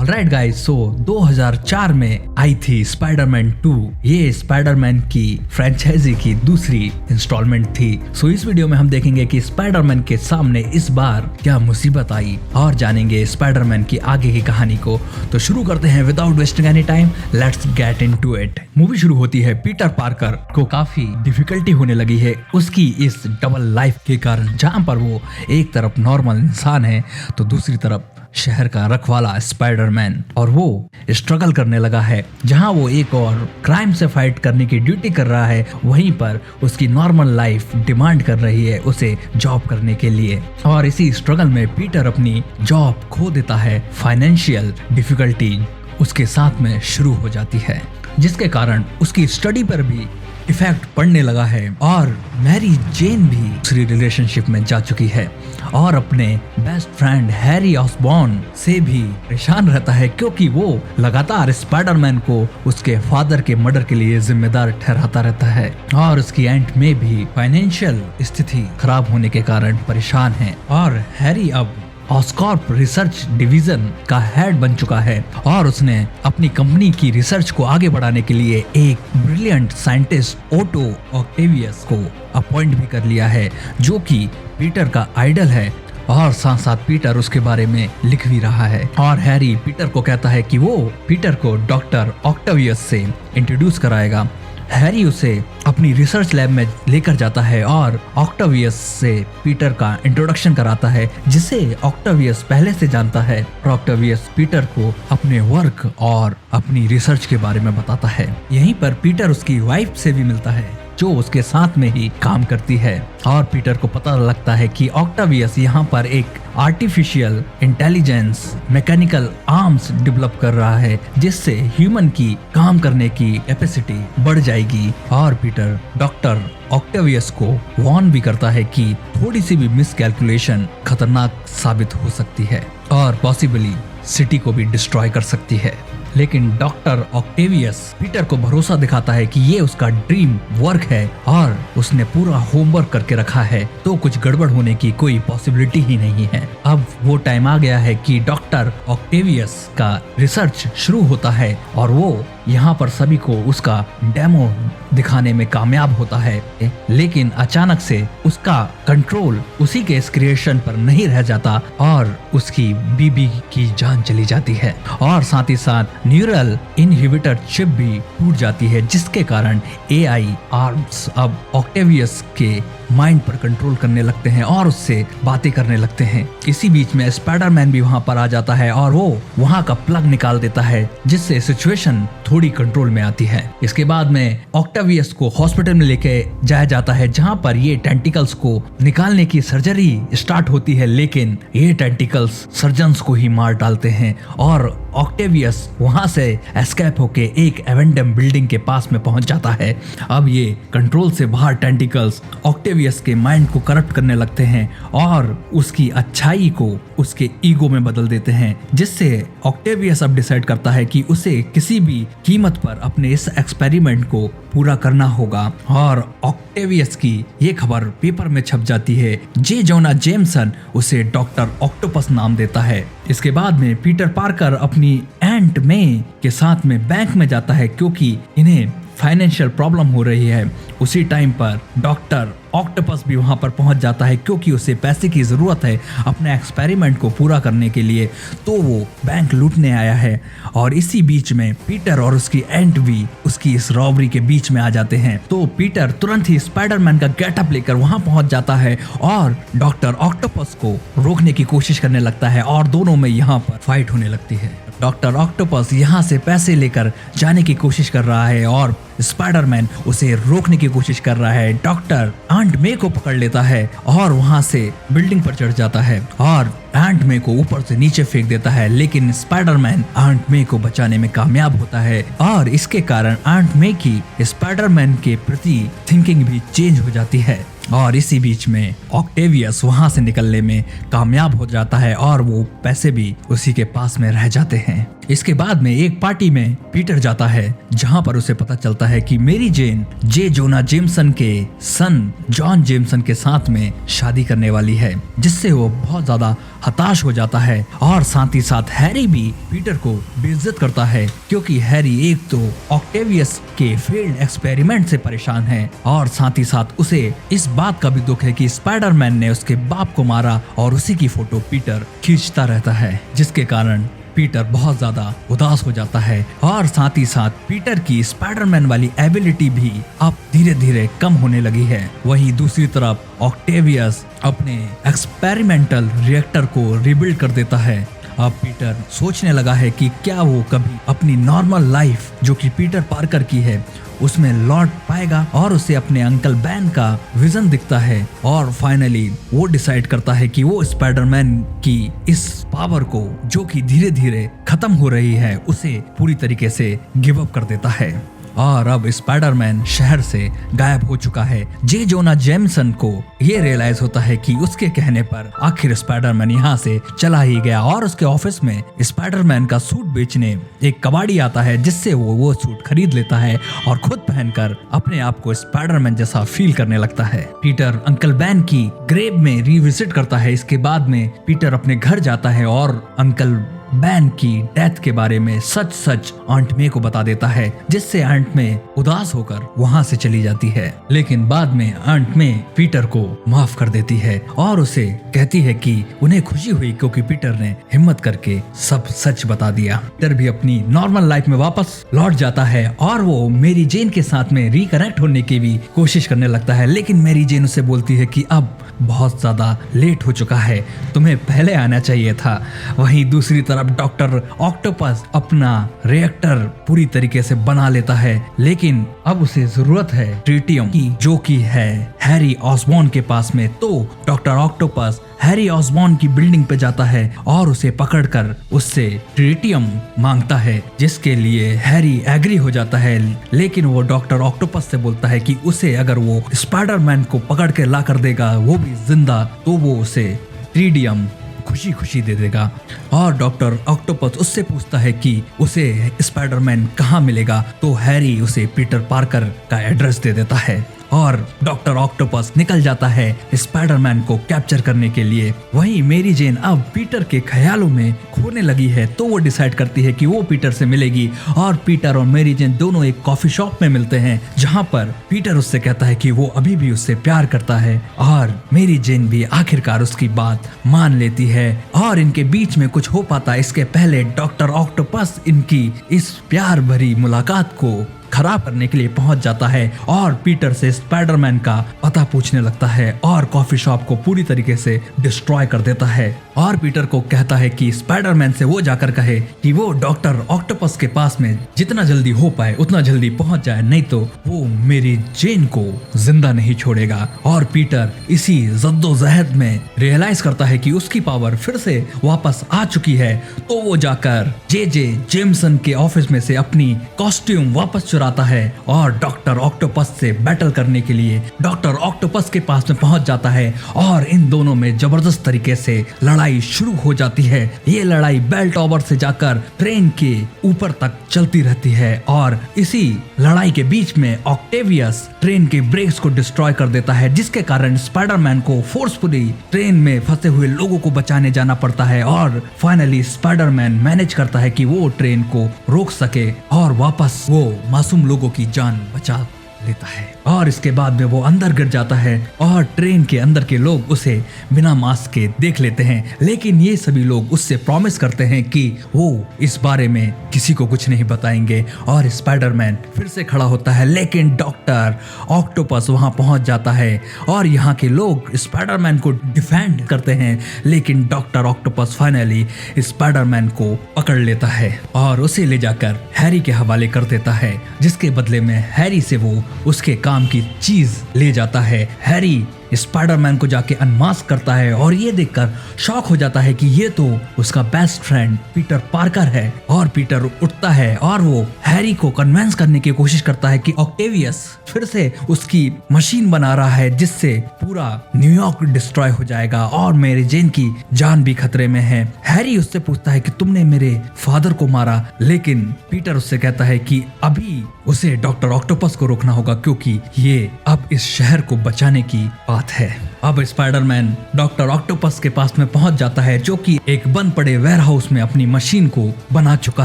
Alright guys, सो 2004 में आई थी Spiderman 2। ये स्पाइडरमैन की फ्रेंचाइजी की दूसरी इंस्टॉलमेंट थी। सो इस वीडियो में हम देखेंगे कि स्पाइडरमैन के सामने इस बार क्या मुसीबत आई और जानेंगे स्पाइडरमैन की आगे की कहानी को। तो शुरू करते हैं without wasting any time, let's get into it. Movie शुरू होती है पीटर पार्कर को काफी डिफिकल्टी होने लगी है उसकी इस डबल लाइफ के कारण, जहां पर वो एक तरफ नॉर्मल इंसान है तो दूसरी तरफ शहर का रखवाला स्पाइडरमैन, और वो स्ट्रगल करने लगा है। जहां वो एक और क्राइम से फाइट करने की ड्यूटी कर रहा है, वहीं पर उसकी नॉर्मल लाइफ डिमांड कर रही है उसे जॉब करने के लिए। और इसी स्ट्रगल में पीटर अपनी जॉब खो देता है। फाइनेंशियल डिफिकल्टी उसके साथ में शुरू हो जाती है, जिसके कारण उसकी स्टडी पर भी इफेक्ट पड़ने लगा है। और मैरी जेन भी दूसरी रिलेशनशिप में जा चुकी है और अपने बेस्ट फ्रेंड हैरी ऑसबॉर्न से भी परेशान रहता है, क्योंकि वो लगातार स्पाइडरमैन को उसके फादर के मर्डर के लिए जिम्मेदार ठहराता रहता है। और उसकी एंट में भी फाइनेंशियल स्थिति खराब होने के कारण परेशान है। और हैरी अब ऑस्कॉर्प रिसर्च डिवीजन का हेड बन चुका है और उसने अपनी कंपनी की रिसर्च को आगे बढ़ाने के लिए एक ब्रिलियंट साइंटिस्ट ओटो ऑक्टेवियस को अपॉइंट भी कर लिया है, जो कि पीटर का आइडल है। और साथ साथ पीटर उसके बारे में लिख भी रहा है। और हैरी पीटर को कहता है कि वो पीटर को डॉक्टर ऑक्टेवियस से इंट्रोड्यूस कराएगा। हैरी उसे अपनी रिसर्च लैब में लेकर जाता है और ऑक्टेवियस से पीटर का इंट्रोडक्शन कराता है, जिसे ऑक्टेवियस पहले से जानता है। ऑक्टेवियस पीटर को अपने वर्क और अपनी रिसर्च के बारे में बताता है। यहीं पर पीटर उसकी वाइफ से भी मिलता है, जो उसके साथ में ही काम करती है। और पीटर को पता लगता है कि ऑक्टेवियस यहाँ पर एक artificial intelligence mechanical arms develop कर रहा है, जिससे ह्यूमन की काम करने की कैपेसिटी बढ़ जाएगी। और पीटर डॉक्टर ऑक्टेवियस को वार्न भी करता है कि थोड़ी सी भी मिसकैलकुलेशन खतरनाक साबित हो सकती है और पॉसिबली सिटी को भी डिस्ट्रॉय कर सकती है। लेकिन डॉक्टर ऑक्टेवियस पीटर को भरोसा दिखाता है कि ये उसका ड्रीम वर्क है और उसने पूरा होमवर्क करके रखा है, तो कुछ गड़बड़ होने की कोई पॉसिबिलिटी ही नहीं है। अब वो टाइम आ गया है कि डॉक्टर ऑक्टेवियस का रिसर्च शुरू होता है और वो यहाँ पर सभी को उसका डेमो दिखाने में कामयाब होता है। लेकिन अचानक से उसका कंट्रोल उसी के इस क्रिएशन पर नहीं रह जाता और उसकी बीबी की जान चली जाती है। और साथ ही साथ न्यूरल इनहिबिटर चिप भी टूट जाती है, जिसके कारण एआई आर्म्स अब ऑक्टेवियस के माइंड पर कंट्रोल करने लगते हैं और उससे बातें करने लगते हैं। इसी बीच में स्पाइडरमैन भी वहां पर आ जाता है और वो वहां का प्लग निकाल देता है, जिससे सिचुएशन थोड़ी कंट्रोल में आती है। इसके बाद में ऑक्टेवियस को हॉस्पिटल में लेके जाया जाता है, जहां पर ये टेंटिकल्स को निकालने की सर्जरी स्टार्ट होती है। लेकिन ये टेंटिकल्स सर्जन्स को ही मार डालते हैं और ऑक्टेवियस वहां से एस्केप होके एक एवेंडम बिल्डिंग के पास में पहुंच जाता है। अब ये कंट्रोल से बाहर टेंटिकल्स ऑक्टेवियस के माइंड को करप्ट करने लगते हैं और उसकी अच्छाई को उसके ईगो में बदल देते हैं, जिससे ऑक्टेवियस अब डिसाइड करता है कि उसे किसी भी कीमत पर अपने इस एक्सपेरिमेंट को पूरा करना होगा। और ऑक्टेवियस की ये खबर पेपर में छप जाती है। जे जोना जेमसन उसे डॉक्टर ऑक्टोपस नाम देता है। इसके बाद में पीटर पार्कर अपनी एंट मे के साथ में बैंक में जाता है, क्योंकि इन्हें फाइनेंशियल प्रॉब्लम हो रही है। उसी टाइम पर डॉक्टर ऑक्टोपस भी वहां पर पहुंच जाता है, क्योंकि उसे पैसे की जरूरत है अपने एक्सपेरिमेंट को पूरा करने के लिए, तो वो बैंक लूटने आया है। और इसी बीच में पीटर और उसकी एंट भी उसकी इस रॉबरी के बीच में आ जाते हैं। तो पीटर तुरंत ही स्पाइडरमैन का गेटअप लेकर वहां पहुंच जाता है और डॉक्टर ऑक्टोपस को रोकने की कोशिश करने लगता है और दोनों में यहाँ पर फाइट होने लगती है। डॉक्टर ऑक्टोपस यहाँ से पैसे लेकर जाने की कोशिश कर रहा है और स्पाइडरमैन उसे रोकने की कोशिश कर रहा है। डॉक्टर आंट मे को पकड़ लेता है और वहां से बिल्डिंग पर चढ़ जाता है और आंट मे को ऊपर से नीचे फेंक देता है। लेकिन स्पाइडरमैन आंट मे को बचाने में कामयाब होता है और इसके कारण आंट मे की स्पाइडरमैन के प्रति थिंकिंग भी चेंज हो जाती है। और इसी बीच में ऑक्टेवियस वहां से निकलने में कामयाब हो जाता है और वो पैसे भी उसी के पास में रह जाते हैं। इसके बाद में एक पार्टी में पीटर जाता है जहां पर उसे पता चलता है कि मैरी जेन जे जोना जेमसन के सन जॉन जेमसन के साथ में शादी करने वाली है, जिससे वो बहुत ज्यादा हताश हो जाता है। और साथ ही साथ हैरी भी पीटर को बेइज्जत करता है, क्योंकि हैरी एक तो ऑक्टेवियस के फेल्ड एक्सपेरिमेंट से परेशान है और साथ ही साथ उसे इस बात का भी दुख है कि स्पाइडरमैन ने उसके बाप को मारा और उसी की फोटो पीटर खींचता रहता है, जिसके कारण पीटर बहुत ज्यादा उदास हो जाता है। और साथ ही साथ पीटर की स्पाइडरमैन वाली एबिलिटी भी अब धीरे धीरे कम होने लगी है। वहीं दूसरी तरफ ऑक्टेवियस अपने एक्सपेरिमेंटल रिएक्टर को रिबिल्ड कर देता है। अब पीटर सोचने लगा है कि क्या वो कभी अपनी नॉर्मल लाइफ जो कि पीटर पार्कर की है उसमें लौट पाएगा, और उसे अपने अंकल बैन का विजन दिखता है। और फाइनली वो डिसाइड करता है कि वो स्पाइडरमैन की इस पावर को जो कि धीरे धीरे खत्म हो रही है उसे पूरी तरीके से गिव अप कर देता है। और अब स्पाइडरमैन शहर से गायब हो चुका है। जे जोना जेमसन को ये रियलाइज होता है कि उसके कहने पर आखिर स्पाइडरमैन यहाँ से चला ही गया, और उसके ऑफिस में स्पाइडरमैन का सूट बेचने एक कबाड़ी आता है, जिससे वो सूट खरीद लेता है और खुद पहनकर अपने आप को स्पाइडरमैन जैसा फील करने लगता है। पीटर अंकल बैन की ग्रेव में रिविजिट करता है। इसके बाद में पीटर अपने घर जाता है और अंकल बैन की डेथ के बारे में सच सच आंट मे को बता देता है, जिससे आंट मे उदास होकर वहां से चली जाती है। लेकिन बाद में आंट मे पीटर को माफ कर देती है और उसे कहती है कि उन्हें खुशी हुई क्योंकि पीटर ने हिम्मत करके सब सच बता दिया। पीटर भी अपनी नॉर्मल लाइफ में वापस लौट जाता है और वो मैरी जेन के साथ में रिकनेक्ट होने की भी कोशिश करने लगता है, लेकिन मैरी जेन उसे बोलती है कि अब बहुत ज्यादा लेट हो चुका है, तुम्हें पहले आना चाहिए था। वहीं दूसरी तरफ डॉक्टर ऑक्टोपस अपना रिएक्टर पूरी तरीके से बना लेता है, लेकिन अब उसे जरूरत है ट्रिटियम की, जो कि है हैरी ऑसबॉर्न के पास में। तो डॉक्टर ऑक्टोपस हैरी ऑसबॉर्न की बिल्डिंग पे जाता है और उसे पकड़कर उससे ट्रिटियम मांगता है, जिसके लिए हैरी एग्री हो जाता है। लेकिन वो डॉक्टर ऑक्टोपस से बोलता है कि उसे अगर वो स्पाइडरमैन को पकड़ के ला कर देगा, वो भी जिंदा, तो वो उसे ट्रिटियम खुशी खुशी दे देगा। और डॉक्टर ऑक्टोपस उससे पूछता है कि उसे स्पाइडरमैन कहाँ मिलेगा, तो हैरी उसे पीटर पार्कर का एड्रेस दे देता है और डॉक्टर ऑक्टोपस निकल जाता है स्पाइडरमैन को कैप्चर करने के लिए। वहीं मैरी जेन अब पीटर के ख्यालों में खोने लगी है, तो वो डिसाइड करती है कि वो पीटर से मिलेगी और पीटर और मैरी जेन दोनों एक कॉफी शॉप में मिलते हैं, जहां पर पीटर उससे कहता है कि वो अभी भी उससे प्यार करता है और मैरी जेन भी आखिरकार उसकी बात मान लेती है और इनके बीच में कुछ हो पाता। इसके पहले डॉक्टर ऑक्टोपस इनकी इस प्यार भरी मुलाकात को खराब करने के लिए पहुंच जाता है और पीटर से स्पाइडरमैन का पता पूछने लगता है और कॉफी शॉप को पूरी तरीके से डिस्ट्रॉय कर देता है। और पीटर को कहता है कि स्पाइडरमैन से वो जाकर कहे कि वो डॉक्टर ऑक्टोपस के पास में जितना जल्दी हो पाए उतना जल्दी पहुंच जाए, नहीं तो वो मेरी जेन को जिंदा नहीं छोड़ेगा। और पीटर इसी जद्दोजहद में रियलाइज करता है कि उसकी पावर फिर से वापस आ चुकी है, तो वो जाकर जे जेमसन के ऑफिस में से अपनी कॉस्ट्यूम वापस चुराता है और डॉक्टर ऑक्टोपस से बैटल करने के लिए डॉक्टर ऑक्टोपस के पास में पहुंच जाता है और इन दोनों में जबरदस्त तरीके से लड़ाई शुरू हो जाती है। ये लड़ाई बेल टॉवर से जाकर ट्रेन के ऊपर तक चलती रहती है और इसी लड़ाई के बीच में ऑक्टेवियस ट्रेन के ब्रेक्स को डिस्ट्रॉय कर देता है, जिसके कारण स्पाइडरमैन को फोर्सफुली ट्रेन में फंसे हुए लोगों को बचाने जाना पड़ता है और फाइनली स्पाइडरमैन मैनेज करता है कि वो ट्रेन को रोक सके और वापस वो मासूम लोगों की जान बचा लेता है। और इसके बाद में वो अंदर गिर जाता है और ट्रेन के अंदर के लोग उसे बिना मास्क के देख लेते हैं, लेकिन ये सभी लोग उससे प्रॉमिस करते हैं कि वो इस बारे में किसी को कुछ नहीं बताएंगे। और स्पाइडरमैन फिर से खड़ा होता है, लेकिन डॉक्टर ऑक्टोपस वहां पहुंच जाता है और यहाँ के लोग स्पाइडरमैन को डिफेंड करते हैं, लेकिन डॉक्टर ऑक्टोपस फाइनली स्पाइडरमैन को पकड़ लेता है और उसे ले जाकर हैरी के हवाले कर देता है, जिसके बदले में हैरी से वो उसके काम की चीज ले जाता है। हैरी स्पाइडरमैन को जाके अनमास्क करता है और ये देखकर शॉक हो जाता है कि ये तो उसका बेस्ट फ्रेंड पीटर पार्कर है। और पीटर उठता है और वो हैरी को कन्विंस करने की कोशिश करता है कि ऑक्टेवियस फिर से उसकी मशीन बना रहा है जिससे पूरा न्यूयॉर्क डिस्ट्रॉय हो जाएगा और मेरी जेन की जान भी खतरे में है। हैरी उससे पूछता है कि तुमने मेरे फादर को मारा, लेकिन पीटर उससे कहता है कि अभी उसे डॉक्टर ऑक्टोपस को रोकना होगा क्योंकि ये अब इस शहर को बचाने की बात है। अब स्पाइडरमैन डॉक्टर ऑक्टोपस के पास में पहुंच जाता है जो कि एक बंद पड़े वेयरहाउस में अपनी मशीन को बना चुका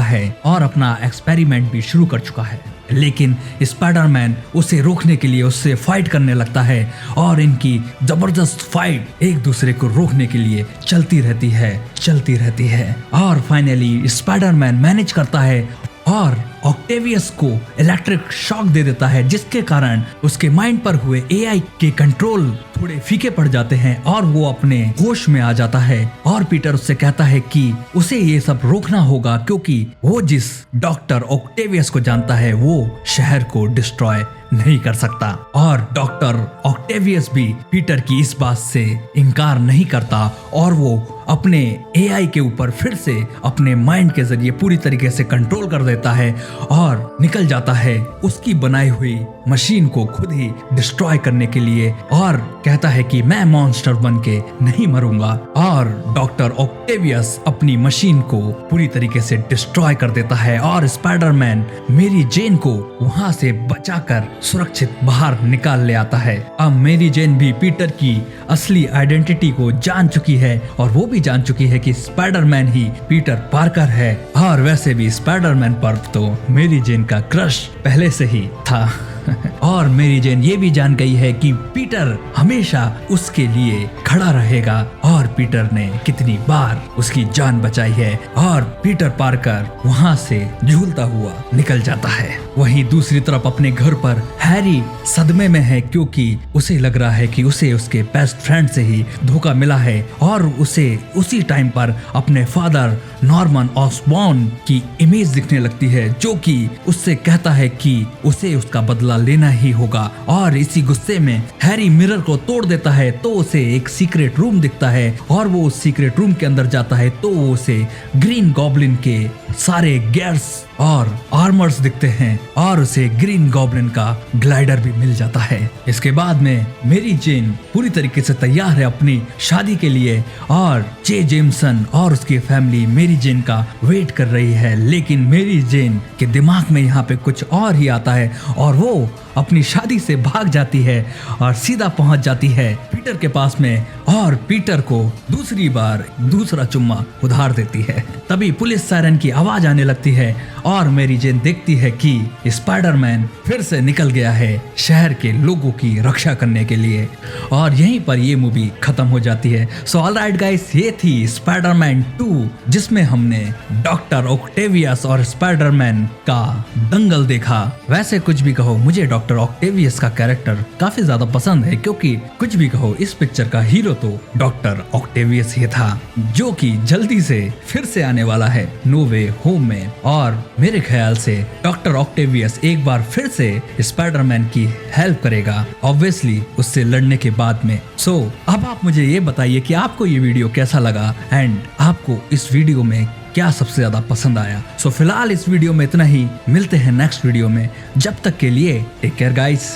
है और अपना एक्सपेरिमेंट भी शुरू कर चुका है। लेकिन स्पाइडरमैन उसे रोकने के लिए उससे फाइट करने लगता है और इनकी जबरदस्त फाइट एक दूसरे को रोकने के लिए चलती रहती है और फाइनली स्पाइडरमैन मैनेज करता है और ऑक्टेवियस को इलेक्ट्रिक शॉक दे देता है जिसके कारण उसके माइंड पर हुए एआई के कंट्रोल थोड़े फीके पड़ जाते हैं और वो अपने होश में आ जाता है। और पीटर उससे कहता है कि उसे ये सब रोकना होगा क्योंकि वो जिस डॉक्टर ऑक्टेवियस को जानता है वो शहर को डिस्ट्रॉय नहीं कर सकता। और डॉक्टर ऑक्टेवियस भी पीटर की इस बात से इनकार नहीं करता और वो अपने एआई के ऊपर फिर से अपने माइंड के जरिए पूरी तरीके से कंट्रोल कर देता है और निकल जाता है उसकी बनाई हुई मशीन को खुद ही डिस्ट्रॉय करने के लिए और कहता है कि मैं मॉन्स्टर बन के नहीं मरूंगा। और डॉक्टर ऑक्टेवियस अपनी मशीन को पूरी तरीके से डिस्ट्रॉय कर देता है और स्पाइडरमैन मेरी जेन को वहां से बचाकर सुरक्षित बाहर निकाल ले आता है। अब मेरी जेन भी पीटर की असली आइडेंटिटी को जान चुकी है और वो भी जान चुकी है कि स्पाइडरमैन ही पीटर पार्कर है। और वैसे भी स्पाइडरमैन पर तो मेरी जेन का क्रश पहले से ही था और मेरी जेन ये भी जान गई है कि पीटर हमेशा उसके लिए खड़ा रहेगा और पीटर ने कितनी बार उसकी जान बचाई है और पीटर पार्कर वहां से झूलता हुआ निकल जाता है। वहीं दूसरी तरफ अपने घर पर हैरी सदमे में है क्योंकि उसे लग रहा है कि उसे उसके बेस्ट फ्रेंड से ही धोखा मिला है और उसे उसी टाइम पर अपने फादर नॉर्मन ऑसबॉर्न की इमेज दिखने लगती है जो कि उससे कहता है कि उसे उसका बदला लेना ही होगा। और इसी गुस्से में हैरी मिरर को तोड़ देता है तो उसे एक सीक्रेट रूम दिखता है और वो उस सीक्रेट रूम के अंदर जाता है तो उसे ग्रीन गॉब्लिन के सारे गेयर्स और आर्मर्स दिखते हैं और उसे ग्रीन गॉब्लिन का ग्लाइडर भी मिल जाता है। इसके बाद में मेरी जेन पूरी तरीके से तैयार है अपनी शादी के लिए और जे जेमसन और उसकी फैमिली मेरी जेन का वेट कर रही है। लेकिन मेरी जेन के दिमाग में यहाँ पे कुछ और ही आता है और वो अपनी शादी से भाग जाती है और सीधा पहुंच जाती है पीटर के पास में और पीटर को दूसरी बार दूसरा चुम्मा उधार देती है। तभी पुलिस सायरन की आवाज आने लगती है और मेरी जेन देखती है कि स्पाइडरमैन फिर से निकल गया है शहर के लोगों की रक्षा करने के लिए। और यहीं पर ये मूवी खत्म हो जाती है। सो ऑलराइट गाइस, ये थी स्पाइडरमैन 2 जिसमें हमने डॉक्टर ऑक्टेवियस और स्पाइडरमैन का दंगल देखा। वैसे कुछ भी कहो, मुझे डॉक्टर ऑक्टेवियस का कैरेक्टर काफी ज्यादा पसंद है क्योंकि कुछ भी कहो इस पिक्चर का हीरो तो डॉक्टर ऑक्टेवियस ही था जो कि जल्दी से फिर से आने वाला है नो वे होम में। और मेरे ख्याल से डॉक्टर ऑक्टेवियस एक बार फिर से स्पाइडरमैन की हेल्प करेगा ऑब्वियसली उससे लड़ने के बाद में। सो अब आप मुझे ये बताइए कि आपको ये वीडियो कैसा लगा एंड आपको इस वीडियो में क्या सबसे ज्यादा पसंद आया। सो फिलहाल इस वीडियो में इतना ही, मिलते हैं नेक्स्ट वीडियो में। जब तक के लिए टेक केयर गाइस।